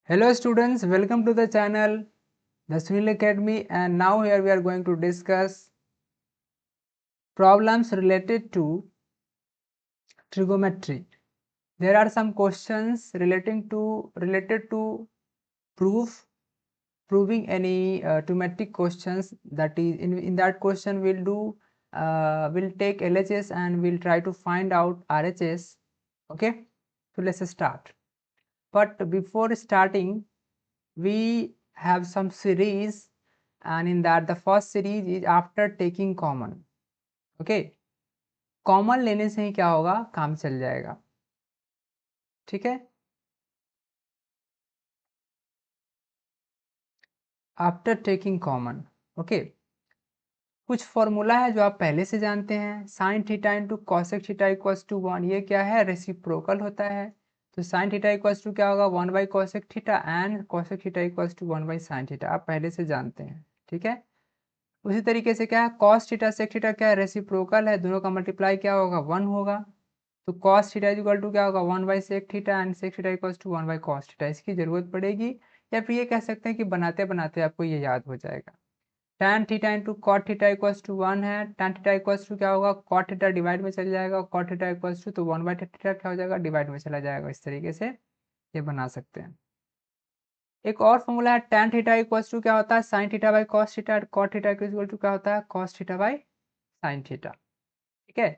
Hello students, welcome to the channel The Sunil Academy, and now here we are going to discuss problems related to trigonometry. There are some questions related to proving any trigonometric questions. That is in that question we'll take LHS and we'll try to find out RHS. Okay, so let's start. But before starting, we have some series, and in that the first series is after taking common. Okay, common लेने से ही क्या होगा, काम चल जाएगा. ठीक है, after taking common. Okay, कुछ फॉर्मूला है जो आप पहले से जानते हैं. Sine theta into cosec theta equals to 1. ये क्या है, रेसिप्रोकल होता है. तो साइन थीटा इक्वल्स टू क्या होगा, 1 by cosec theta, and cosec theta equals to 1 by sine theta. आप पहले से जानते हैं. ठीक है, उसी तरीके से क्या है, कॉस थीटा सेक थीटा क्या है, रेसिप्रोकल है. दोनों का मल्टीप्लाई क्या होगा, 1 होगा. तो कॉस थीटा इक्वल टू क्या होगा, 1 by sec theta, and sec theta equals to 1 by cos theta. इसकी जरूरत पड़ेगी, या फिर ये कह सकते हैं कि बनाते बनाते आपको ये याद हो जाएगा. tan theta into cot theta equals to 1 है. tan थीटा इक्वल्स टू क्या होगा, कॉट थीटा डिवाइड में चल जाएगा, कॉट थीटा इक्वल्स टू तो 1 बाई थीटा क्या हो जाएगा, डिवाइड में चला जाएगा. इस तरीके से ये बना सकते हैं. एक और फॉर्मूला है, tan थीटा इक्वल्स टू क्या होता है, sine theta by cos theta. Cot theta equal to क्या होता है, cos theta by sine theta. ठीक है,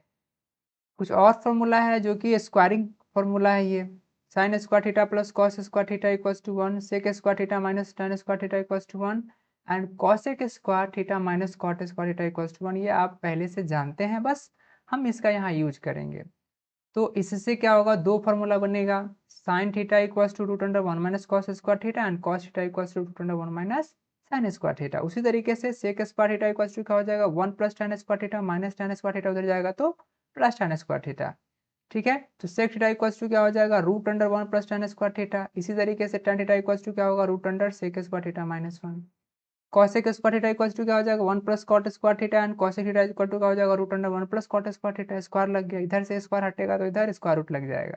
कुछ और फॉर्मूला है जो कि स्क्वायरिंग फॉर्मूला है. ये sine square theta plus cos square theta equals to 1, sec square theta minus tan square theta equals to 1, and cosec square theta minus cot square theta equals to 1. ये आप पहले से जानते हैं, बस हम इसका यहाँ यूज करेंगे. तो इससे क्या होगा, दो फार्मूला बनेगा. Sine theta equals to root under 1 minus cos square theta, and cos theta equals to root under 1 minus sine square theta. उसी तरीके से sec square theta equals to क्या हो जाएगा, 1 plus tan square theta minus tan square theta, उधर जाएगा तो plus tan square theta. ठीक है, तो सेक थीटा इक्वल्स टू क्या हो जाएगा, root under 1 plus tan square theta. इसी तरीके से tan थीटा इक्वल्स टू क्या होगा, root under sec square theta minus 1. Cosec square theta equals to क्या हो जाएगा, 1 plus cot square theta, and cosec theta equal to क्या हो जाएगा, root under 1 plus cot square theta. Square लग गया, इधर से स्क्वायर हटेगा तो इधर स्क्वायर रूट लग जाएगा.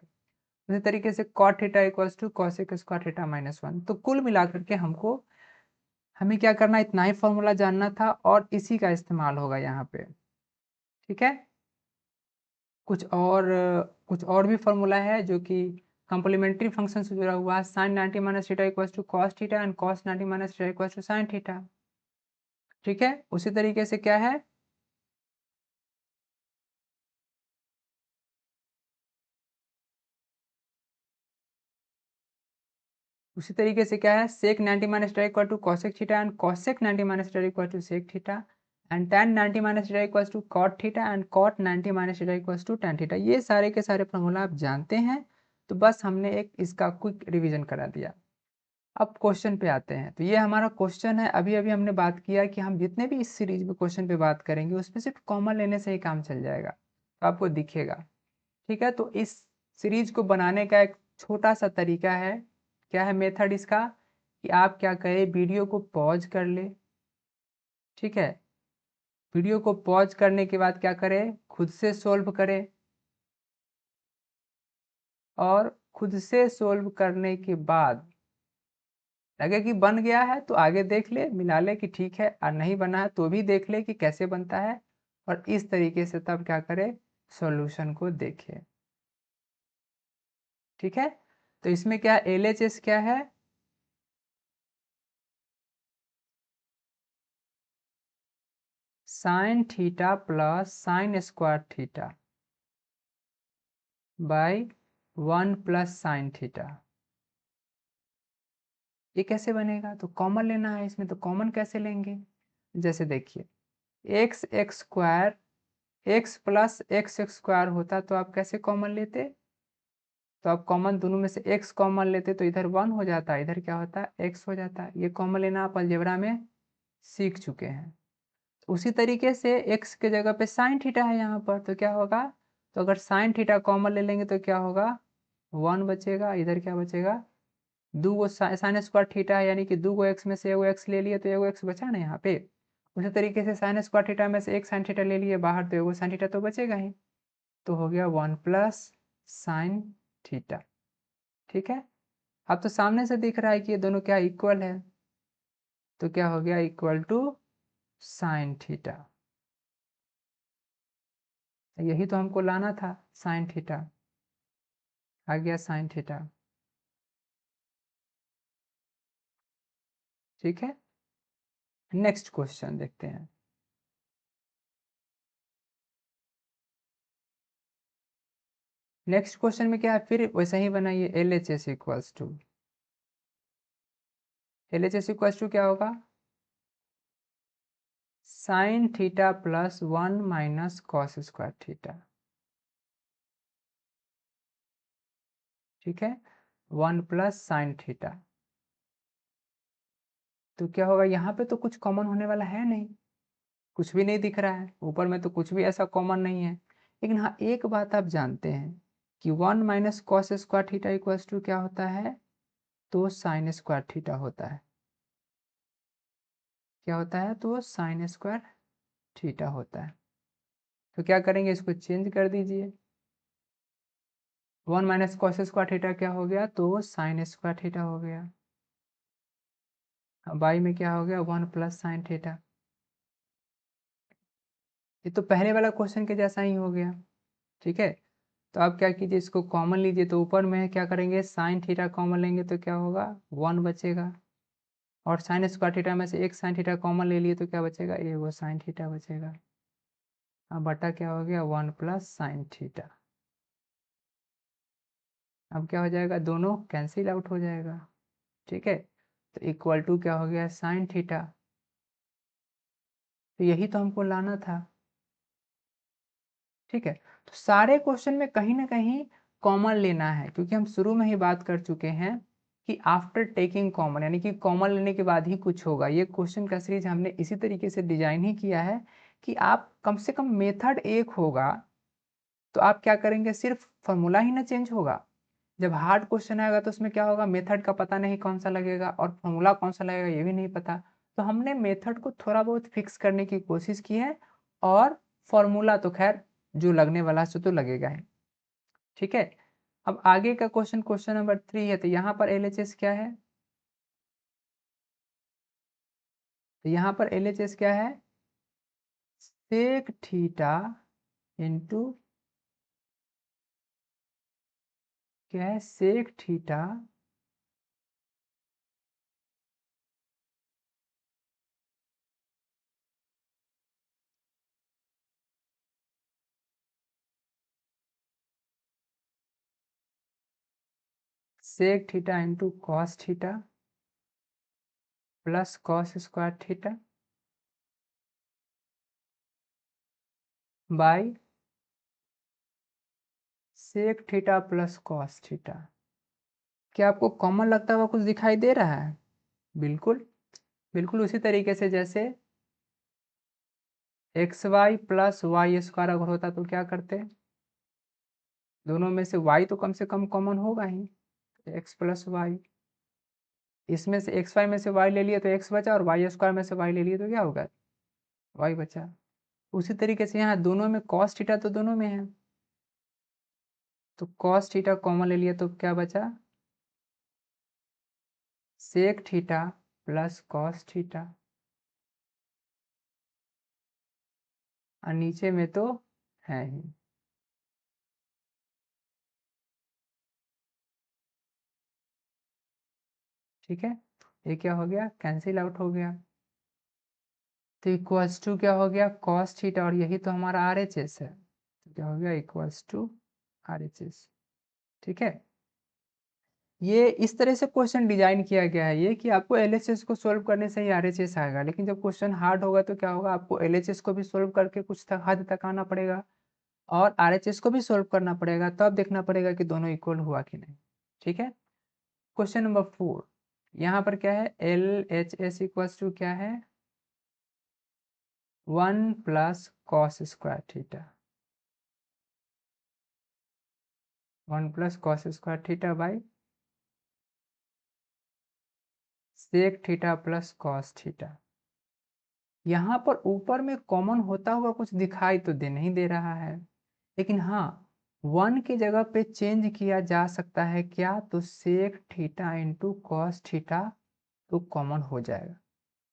उसी तरीके से cot theta equals to cosec square theta minus 1. तो कुल मिलाकर के हमें क्या करना, इतना ही फॉर्मूला जानना था और इसी का इस्तेमाल होगा यहाँ पे. ठीक है, कुछ और भी फॉर्मूला है जो कि कॉम्प्लीमेंट्री फंक्शन से जुड़ा हुआ है. Sine 90 minus theta equals to cos theta, and cos 90 minus theta equals to sine theta. ठीक है, उसी तरीके से क्या है, उसी तरीके से क्या है, sec 90 minus theta equal to cosec theta, and cosec 90 minus theta equal to sec theta, and tan 90 minus theta equals to cot theta, and cot 90 minus theta equals to tan theta. ये सारे के सारे formula आप जानते हैं, तो बस हमने एक इसका क्विक रिवीजन करा दिया. अब क्वेश्चन पे आते हैं. तो ये हमारा क्वेश्चन है. अभी अभी हमने बात किया कि हम जितने भी इस सीरीज में क्वेश्चन पे बात करेंगे उसमें सिर्फ कॉमन लेने से ही काम चल जाएगा, तो आपको दिखेगा. ठीक है, तो इस सीरीज को बनाने का एक छोटा सा तरीका है. क्या है मेथड इसका, कि आप क्या करें, वीडियो को पॉज कर ले. ठीक है, वीडियो को पॉज करने के बाद क्या करें, खुद से सोल्व करें, और खुद से सोल्व करने के बाद लगे कि बन गया है तो आगे देख ले, मिला ले कि ठीक है, और नहीं बना है तो भी देख ले कि कैसे बनता है, और इस तरीके से तब क्या करे, सॉल्यूशन को देखे. ठीक है, तो इसमें क्या LHS क्या है, sine theta plus sign square theta by 1 plus sign theta. ये कैसे बनेगा, तो कॉमन लेना है इसमें. तो कॉमन कैसे लेंगे, जैसे देखिए, x x square, x plus x square होता तो आप कैसे कॉमन लेते, तो आप कॉमन दोनों में से x कॉमन लेते तो इधर 1 हो जाता है, इधर क्या होता है, x हो जाता है. ये कॉमन लेना आप अलजेब्रा में सीख चुके हैं. उसी तरीके से x के जगह पे साइन थीटा है यहाँ पर, तो क्या होगा, तो अगर साइन थीटा कॉमन ले लेंगे तो क्या होगा, 1 बचेगा. इधर क्या बचेगा, दो गो साइन स्क्वायर थीटा है, यानी कि दो गो x में से एगो x ले लिए तो एगो x बचा ना यहाँ पे. उसी तरीके से साइन स्क्वायर थीटा में से एक साइन थीटा ले लिए बाहर, तो एगो साइन थीटा तो बचेगा ही. तो हो गया 1 प्लस साइन थीटा. ठीक है, अब तो सामने से दिख रहा है कि ये दोनों क्या इक्वल है, तो क्या हो गया इक्वल टू साइन थीटा। यही तो हमको लाना था, साइन थीटा आ गया साइन थीटा। ठीक है, नेक्स्ट क्वेश्चन देखते हैं। नेक्स्ट क्वेश्चन में क्या है, फिर वैसा ही बनाइए। L H S equals to, L H S equals to क्या होगा, sine theta plus 1 minus cos square theta. ठीक है, 1 प्लस साइन थीटा। तो क्या होगा, यहाँ पे तो कुछ कॉमन होने वाला है नहीं, कुछ भी नहीं दिख रहा है, ऊपर में तो कुछ भी ऐसा कॉमन नहीं है। लेकिन हाँ, एक बात आप जानते हैं कि 1 minus cos square theta equals to क्या होता है, तो साइन स्क्वायर थीटा होता है। क्या होता है, तो साइन स्क्वायर थीटा होता है। तो क्या करेंगे, इसको चेंज कर दीजिए। 1 माइनस कॉस स्क्वायर थीटा क्या हो गया, तो साइन स्क्वायर थीटा हो गया। अब बाई में क्या हो गया, 1 प्लस साइन थीटा। ये तो पहले वाला क्वेश्चन के जैसा ही हो गया। ठीक है, तो आप क्या कीजिए, इसको कॉमन लीजिए। तो ऊपर में क्या करेंगे, साइन थीटा कॉमन लेंगे तो क्या होगा, 1 बचेगा। और साइन स्क्वायर थीटा में से एक साइन थीटा कॉमन ले लिए तो क्या बचेगा, ये वो साइन थीटा बचेगा। अब बटा क्या हो गया, 1 प्लस साइन थीटा। अब क्या हो जाएगा, दोनों कैंसिल आउट हो जाएगा। ठीक है, तो इक्वल टू क्या हो गया, साइन थीटा। तो यही तो हमको लाना था। ठीक है, तो सारे क्वेश्चन में कहीं ना कहीं कॉमन लेना है, क्योंकि हम शुरू में ही बात कर चुके हैं कि आफ्टर टेकिंग कॉमन, यानी कि कॉमन लेने के बाद ही कुछ होगा। ये क्वेश्चन का सीरीज हमने इसी तरीके से डिजाइन ही किया है कि आप कम से कम मेथड एक होगा, तो आप क्या करेंगे, सिर्फ फॉर्मूला ही ना चेंज होगा। जब हार्ड क्वेश्चन आएगा तो उसमें क्या होगा, मेथड का पता नहीं कौन सा लगेगा और फॉर्मूला कौन सा लगेगा ये भी नहीं पता। तो हमने मेथड को थोड़ा बहुत फिक्स करने की कोशिश की है, और फॉर्मूला तो खैर जो लगने वाला है सो तो लगेगा ही। ठीक है, अब आगे का क्वेश्चन, क्वेश्चन नंबर 3 है। तो यहाँ पर एलएचएस क्या है, तो यहाँ पर एलएचएस क्या है, सेक थीटा इंटू क्या है, sec theta sec theta into cos theta plus cos square theta by sec theta plus cos theta. क्या आपको कॉमन लगता हुआ कुछ दिखाई दे रहा है, बिल्कुल बिल्कुल उसी तरीके से जैसे x y plus y square अगर होता तो क्या करते, दोनों में से y तो कम से कम कॉमन होगा ही, x प्लस वाई। इसमें से एक्स वाई में से y ले लिए तो x बचा, और वाई स्क्वायर में से y ले लिए तो क्या होगा, y बचा। उसी तरीके से यहाँ दोनों में cos थीटा तो दोनों में है, तो cos थीटा कॉमन ले लिया तो क्या बचा, sec theta plus cos theta, और नीचे में तो है ही। ठीक है, ये क्या हो गया, कैंसिल आउट हो गया। तो इक्वल्स टू क्या हो गया, cos थीटा, और यही तो हमारा आर एच एस है, तो क्या हो गया equals to R H S. ठीक है, ये इस तरह से क्वेश्चन डिजाइन किया गया है ये कि आपको एलएचएस को सोल्व करने से ही आरएचएस आएगा। लेकिन जब क्वेश्चन हार्ड होगा तो क्या होगा, आपको एलएचएस को भी सोल्व करके कुछ तक हद तक आना पड़ेगा, और आरएचएस को भी सोल्व करना पड़ेगा, तब देखना पड़ेगा कि दोनों इक्वल हुआ कि नहीं। ठीक है, क्वेश्चन नंबर 4, यहाँ पर क्या है, L H S equals to क्या है, 1 plus cos square theta, 1 plus cos square theta by sec theta plus cos theta. यहाँ पर ऊपर में कॉमन होता हुआ कुछ दिखाई तो दे नहीं दे रहा है, लेकिन हाँ 1 की जगह पे चेंज किया जा सकता है क्या, तो sec theta into cos theta तो कॉमन हो जाएगा।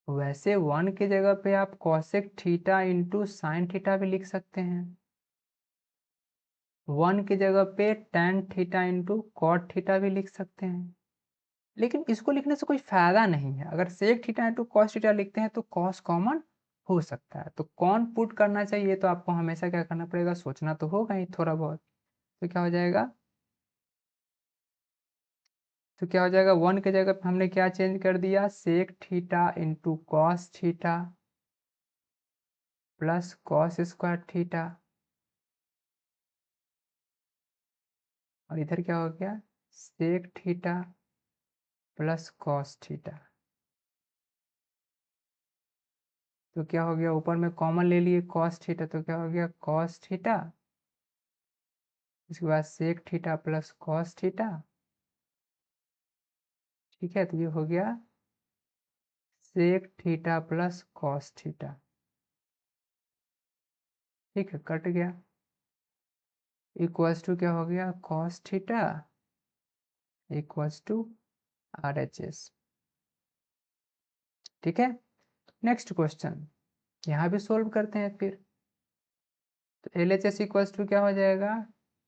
वैसे 1 की जगह पे आप cosec theta into sine theta भी लिख सकते हैं। 1 की जगह पे tan theta into cot theta भी लिख सकते हैं। लेकिन इसको लिखने से कोई फायदा नहीं है। अगर sec theta into cos theta लिखते हैं तो कॉस कॉमन हो सकता है। तो कौन पुट करना चाहिए, तो आपको हमेशा क्या करना पड़ेगा, सोचना तो होगा ही थोड़ा बहुत। तो क्या हो जाएगा, तो क्या हो जाएगा, 1 की जगह पे हमने क्या चेंज कर दिया, sec theta into cos theta plus cos square theta, और इधर क्या हो गया, sec theta plus cos theta. तो क्या हो गया, ऊपर में कॉमन ले लिए कॉस थीटा, तो क्या हो गया कॉस थीटा, इसके बाद sec theta plus cos theta. ठीक है, तो ये हो गया sec theta plus cos theta. ठीक है, कट गया। इक्वल्स टू क्या हो गया, cos theta equals to R H S. ठीक है, नेक्स्ट क्वेश्चन यहाँ भी सोल्व करते हैं फिर। तो L H S equals to क्या हो जाएगा,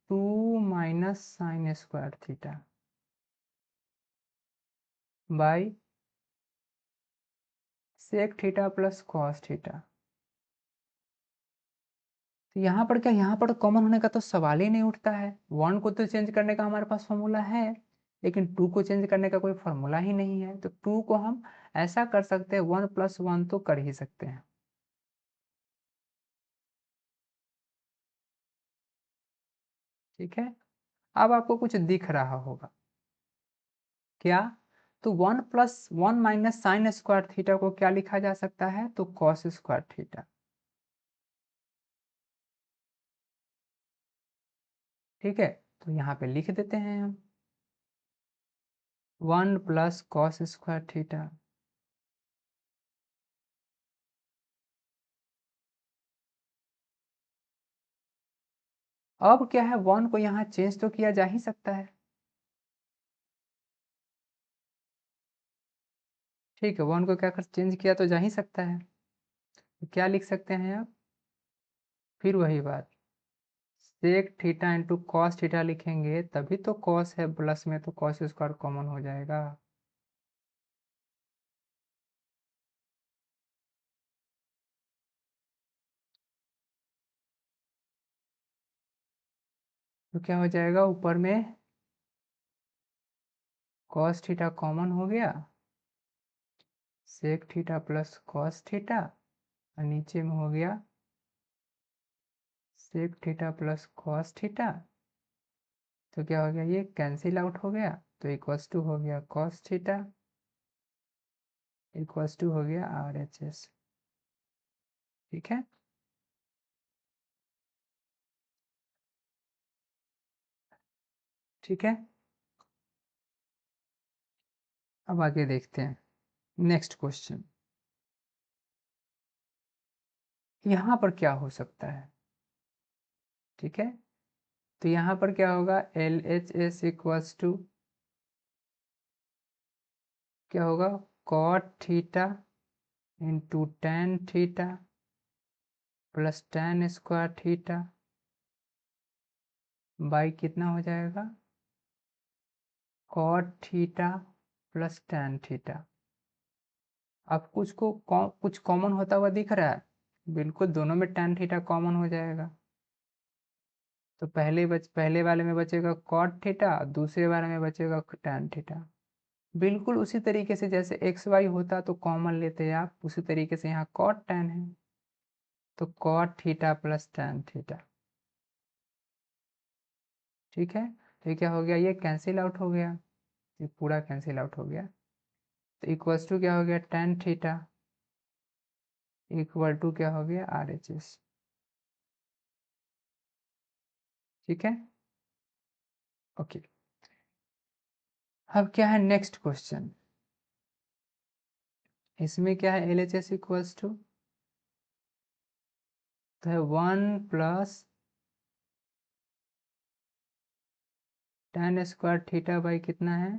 2 माइनस sine square theta by sec theta plus cos theta. तो यहाँ पर क्या, यहाँ पर कॉमन होने का तो सवाल ही नहीं उठता है। 1 को तो चेंज करने का हमारे पास फॉर्मूला है, लेकिन 2 को चेंज करने का कोई फॉर्मूला ही नहीं है। तो 2 को हम ऐसा कर सकते हैं, 1 प्लस 1 तो कर ही सकते हैं। ठीक है, अब आपको कुछ दिख रहा होगा क्या, तो 1 plus 1 minus sine square theta को क्या लिखा जा सकता है, तो कॉस स्क्वायर थीटा। ठीक है, तो यहाँ पे लिख देते हैं हम 1 प्लस कॉस स्क्वायर थीटा। अब क्या है, 1 को यहाँ चेंज तो किया जा ही सकता है। ठीक है, 1 को क्या कर चेंज किया तो जा ही सकता है। तो क्या लिख सकते हैं आप, फिर वही बात, sec theta into cos theta लिखेंगे तभी तो कॉस है प्लस में, तो कॉस स्क्वायर कॉमन हो जाएगा। तो क्या हो जाएगा, ऊपर में कॉस थीटा कॉमन हो गया, sec theta plus cos theta, और नीचे में हो गया sec theta plus cos theta. तो क्या हो गया, ये कैंसिल आउट हो गया, तो इक्वल्स टू हो गया कॉस थीटा इक्वल्स टू हो गया आर एच एस। ठीक है, ठीक है, अब आगे देखते हैं नेक्स्ट क्वेश्चन। यहाँ पर क्या हो सकता है, ठीक है, तो यहाँ पर क्या होगा, L H S equals to क्या होगा, cot theta into tan theta plus tan square theta by कितना हो जाएगा, cot theta plus tan theta. अब कुछ कॉमन होता हुआ दिख रहा है, बिल्कुल दोनों में टेन थीटा कॉमन हो जाएगा। तो पहले वाले में बचेगा कॉट थीटा, दूसरे वाले में बचेगा टेन थीटा। बिल्कुल उसी तरीके से जैसे एक्स वाई होता तो कॉमन लेते हैं आप, उसी तरीके से यहाँ कॉट टेन है, तो cot theta plus tan theta. ठीक है, तो ये क्या हो गया, ये कैंसिल आउट हो गया, ये पूरा कैंसिल आउट हो गया। तो इक्वल्स टू क्या हो गया, टेन थीटा इक्वल टू क्या हो गया, आर एच एस। ठीक है, ओके। अब क्या है नेक्स्ट क्वेश्चन, इसमें क्या है, L H S equals to तो है 1 plus tan square theta by कितना है,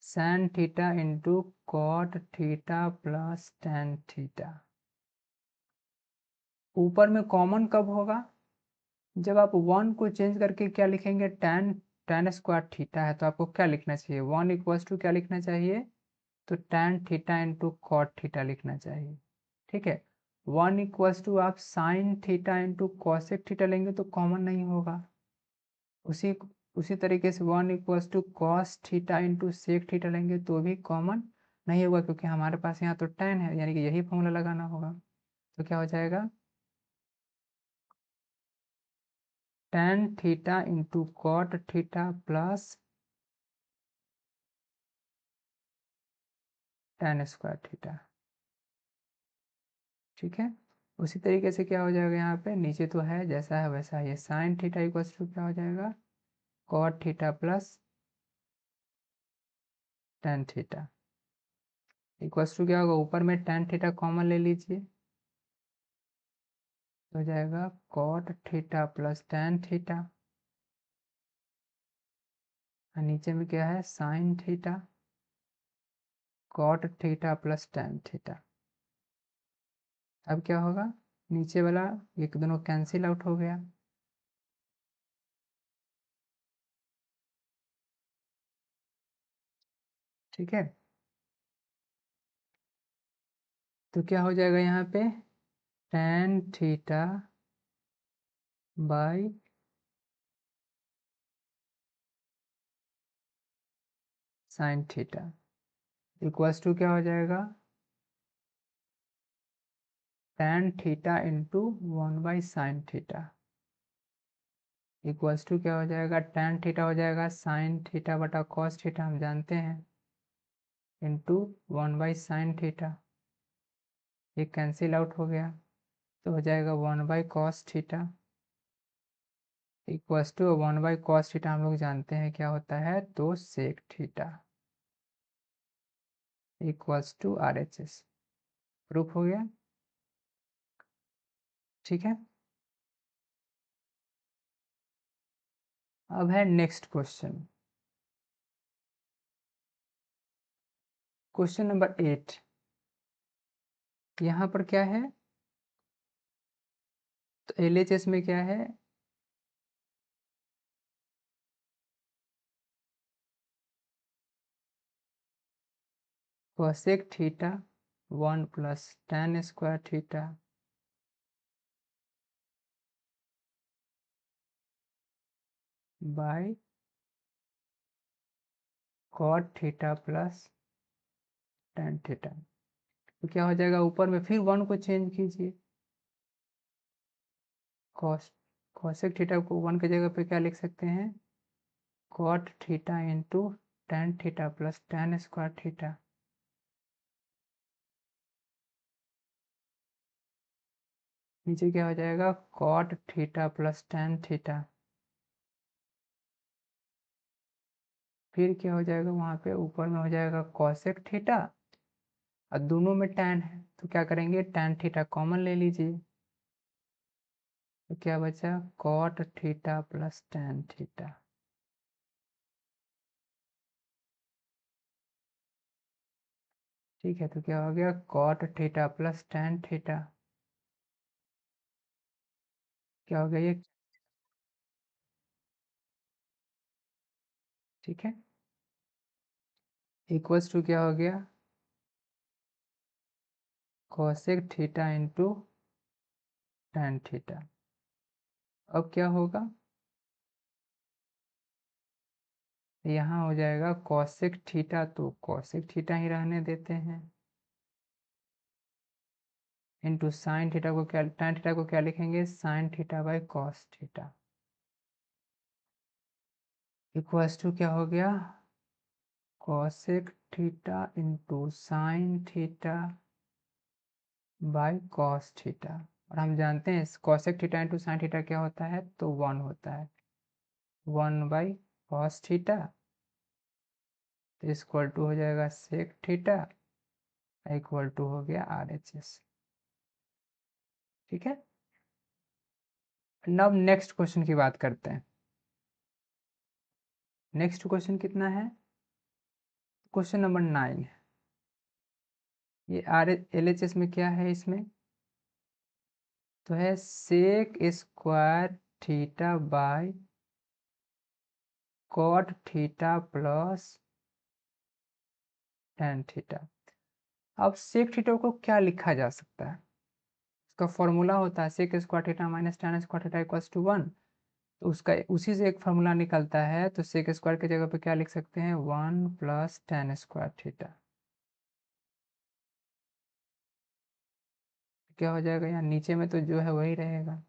sin theta into cot theta plus tan theta. ऊपर में कॉमन कब होगा, जब आप 1 को चेंज करके क्या लिखेंगे, tan स्क्वायर थीटा है तो आपको क्या लिखना चाहिए, 1 इक्वल्स टू क्या लिखना चाहिए, तो tan theta into cot theta लिखना चाहिए। ठीक है, 1 इक्वल्स टू आप sine theta into cosec theta लेंगे तो कॉमन नहीं होगा। उसी उसी तरीके से 1 equals to cos theta into sec theta लेंगे तो भी कॉमन नहीं होगा, क्योंकि हमारे पास यहाँ तो tan है, यानी कि यही फॉर्मूला लगाना होगा। तो क्या हो जाएगा, tan theta into cot theta plus tan square theta. ठीक है, उसी तरीके से क्या हो जाएगा, यहाँ पे नीचे तो है जैसा है वैसा ये साइन थीटा इक्वल्स टू क्या हो जाएगा, cot theta plus tan theta equals to क्या होगा, ऊपर में tan थीटा कॉमन ले लीजिए तो हो जाएगा cot theta plus tan theta, और नीचे में क्या है sine theta cot theta plus tan theta. अब क्या होगा, नीचे वाला एक दोनों कैंसिल आउट हो गया। ठीक है, तो क्या हो जाएगा यहाँ पे tan theta by sine theta equals to क्या हो जाएगा, tan theta into 1 by sine theta equals to क्या हो जाएगा, tan थीटा हो जाएगा साइन थीटा बटा कॉस थीटा हम जानते हैं, इंटू 1 बाई साइन थीटा, ये कैंसिल आउट हो गया तो हो जाएगा 1 by cos theta equals to 1 by cos theta हम लोग जानते हैं क्या होता है, तो sec theta equals to RHS। Proof हो गया। ठीक है, अब है नेक्स्ट क्वेश्चन, क्वेश्चन नंबर 8। यहाँ पर क्या है, तो LHS में क्या है, cosec theta 1 plus tan square theta by cot theta plus tan theta. तो क्या हो जाएगा, ऊपर में फिर 1 को चेंज कीजिए, कॉस कोसेक थीटा को 1 की जगह पे क्या लिख सकते हैं, cot theta into tan theta plus tan square theta. नीचे क्या हो जाएगा, cot theta plus tan theta, फिर क्या हो जाएगा वहां पे ऊपर में हो जाएगा कोसेक थीटा, और दोनों में tan है तो क्या करेंगे, tan थीटा कॉमन ले लीजिए तो क्या बचा, cot theta plus tan theta. ठीक है, तो क्या हो गया, cot theta plus tan theta, क्या हो गया ये। ठीक है, इक्वल्स टू क्या हो गया, cosec theta into tan theta. अब क्या होगा, यहाँ हो जाएगा कोसेक थीटा, तो कोसेक थीटा ही रहने देते हैं, इंटू साइन थीटा को क्या, tan थीटा को क्या लिखेंगे, sine theta by cos theta equals to क्या हो गया, cosec theta into sine theta by cos theta. और हम जानते हैं cosec theta into sine theta क्या होता है, तो 1 होता है, 1 बाई कॉस थीटा तो इक्वल टू हो जाएगा सेक थीटा इक्वल टू हो गया RHS। ठीक है, अब नेक्स्ट क्वेश्चन की बात करते हैं। नेक्स्ट क्वेश्चन कितना है? Question number 9। ये RHS में क्या है इसमें? तो है sec square theta by cot theta plus tan theta. अब सेक थीटा को क्या लिखा जा सकता है? उसका फॉर्मूला होता है sec square theta minus tan square theta equals to 1। तो उसका उसी से एक फार्मूला निकलता है, तो सेक स्क्वायर की जगह पे क्या लिख सकते हैं? 1 प्लस टेन स्क्वायर थीटा। क्या हो जाएगा? यहाँ नीचे में तो जो है वही रहेगा।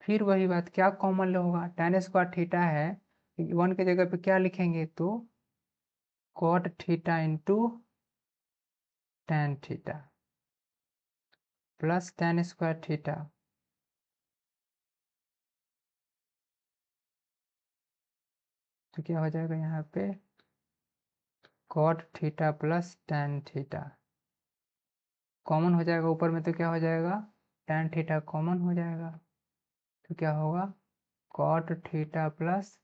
फिर वही बात, क्या कॉमन होगा? टेन स्क्वायर थीटा है, 1 की जगह पे क्या लिखेंगे? तो cot theta into tan theta plus tan square theta. तो क्या हो जाएगा यहाँ पे? Cot theta plus tan theta. Common हो जाएगा ऊपर में, तो क्या हो जाएगा? टेन थीटा कॉमन हो जाएगा, तो क्या होगा? Cot theta plus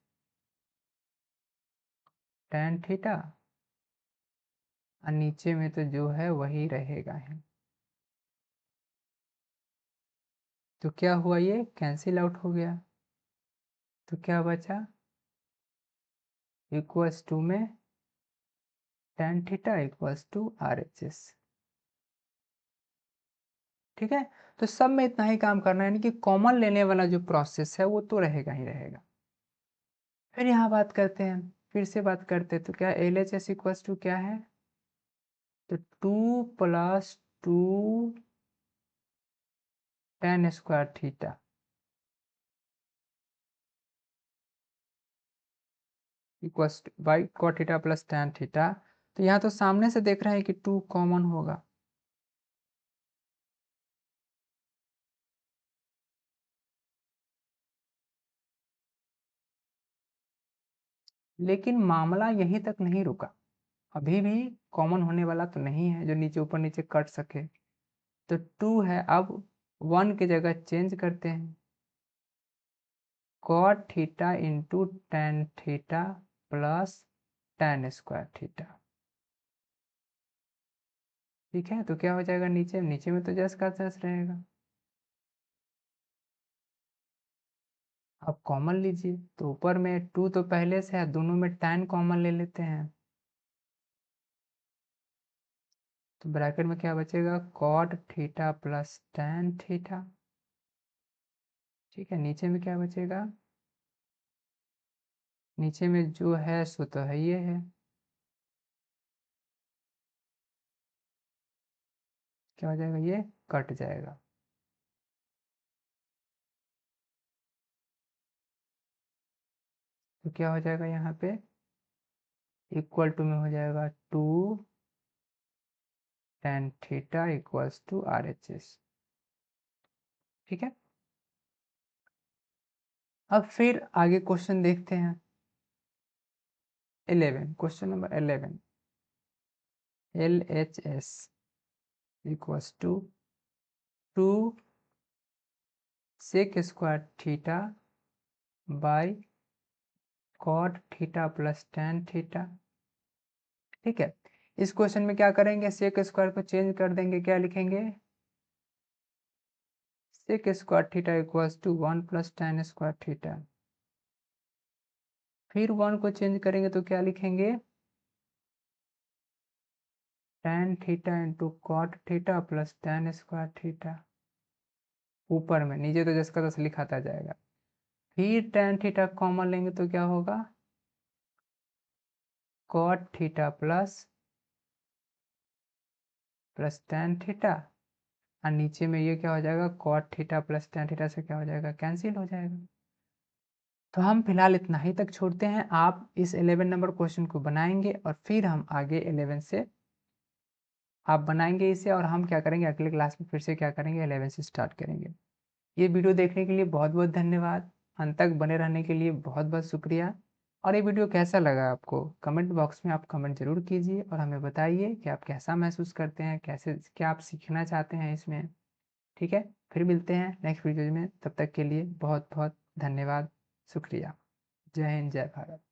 tan theta, और नीचे में तो जो है वही रहेगा है। तो क्या हुआ? ये कैंसिल आउट हो गया, तो क्या बचा? इक्वल्स टू में tan theta equals to RHS। ठीक है, तो सब में इतना ही काम करना है, यानी कि कॉमन लेने वाला जो प्रोसेस है वो तो रहेगा ही रहेगा। फिर यहाँ बात करते हैं, फिर से बात करते हैं, तो क्या LHS इक्वल्स टू क्या है? तो 2 plus 2 tan square theta equals by cot theta plus tan theta. तो यहाँ तो सामने से देख रहे हैं कि 2 कॉमन होगा, लेकिन मामला यहीं तक नहीं रुका। अभी भी कॉमन होने वाला तो नहीं है जो नीचे ऊपर नीचे कट सके। तो 2 है, अब 1 की जगह चेंज करते हैं, cot theta into tan theta plus tan square theta. ठीक है, तो क्या हो जाएगा? नीचे नीचे में तो जस का तस रहेगा। अब कॉमन लीजिए, तो ऊपर में 2 तो पहले से है, दोनों में टेन कॉमन ले लेते हैं, तो ब्रैकेट में क्या बचेगा? Cot theta plus tan theta. ठीक है, नीचे में क्या बचेगा? नीचे में जो है सो तो है ये है, क्या हो जाएगा? ये कट जाएगा। तो क्या हो जाएगा यहाँ पे? इक्वल टू में हो जाएगा 2 tan theta equals to RHS। ठीक है, अब फिर आगे क्वेश्चन देखते हैं। 11, question number 11। LHS equals to 2 sec square theta by cot theta plus tan theta. ठीक है, इस क्वेश्चन में क्या करेंगे? सेक स्क्वायर को चेंज कर देंगे, क्या लिखेंगे? Sec square theta equals to 1 plus tan square theta. फिर 1 को चेंज करेंगे तो क्या लिखेंगे? Tan theta into cot theta plus tan square theta. ऊपर में, नीचे तो जिसका तस लिखाता जाएगा। फिर टेन थीटा कॉमन लेंगे तो क्या होगा? Cot theta plus tan theta, और नीचे में ये क्या हो जाएगा? Cot theta plus tan theta से क्या हो जाएगा? कैंसिल हो जाएगा। तो हम फिलहाल इतना ही तक छोड़ते हैं, आप इस 11 नंबर क्वेश्चन को बनाएंगे और फिर हम आगे 11 से आप बनाएंगे इसे, और हम क्या करेंगे अगले क्लास में फिर से क्या करेंगे 11 से स्टार्ट करेंगे। ये वीडियो देखने के लिए बहुत बहुत धन्यवाद, अंत तक बने रहने के लिए बहुत बहुत शुक्रिया। और ये वीडियो कैसा लगा आपको, कमेंट बॉक्स में आप कमेंट जरूर कीजिए और हमें बताइए कि आप कैसा महसूस करते हैं, कैसे क्या आप सीखना चाहते हैं इसमें। ठीक है, फिर मिलते हैं नेक्स्ट वीडियो में, तब तक के लिए बहुत बहुत धन्यवाद, शुक्रिया। जय हिंद, जय भारत।